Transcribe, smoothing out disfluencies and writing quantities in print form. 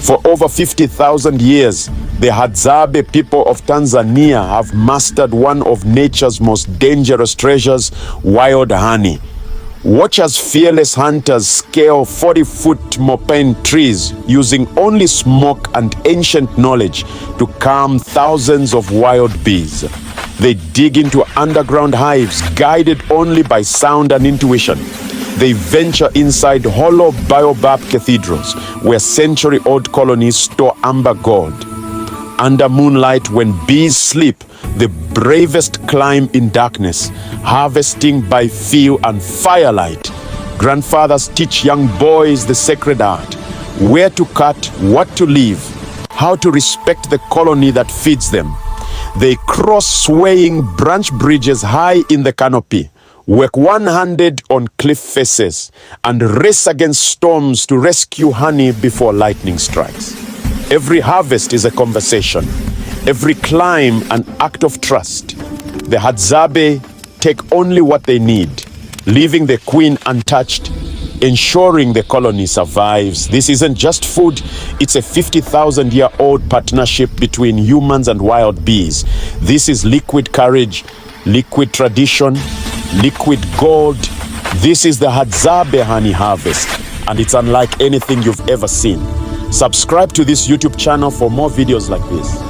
For over 50,000 years, the Hadzabe people of Tanzania have mastered one of nature's most dangerous treasures, wild honey. Watch as fearless hunters scale 40-foot mopane trees using only smoke and ancient knowledge to calm thousands of wild bees. They dig into underground hives guided only by sound and intuition. They venture inside hollow baobab cathedrals where century-old colonies store amber gold. Under moonlight, when bees sleep, the bravest climb in darkness, harvesting by feel and firelight. Grandfathers teach young boys the sacred art, where to cut, what to leave, how to respect the colony that feeds them. They cross swaying branch bridges high in the canopy, work one-handed on cliff faces, and race against storms to rescue honey before lightning strikes. Every harvest is a conversation, every climb an act of trust. The Hadzabe take only what they need, leaving the queen untouched, ensuring the colony survives. This isn't just food, it's a 50,000-year-old partnership between humans and wild bees. This is liquid courage, liquid tradition, liquid gold. This is the Hadzabe honey harvest, and it's unlike anything you've ever seen. Subscribe to this YouTube channel for more videos like this.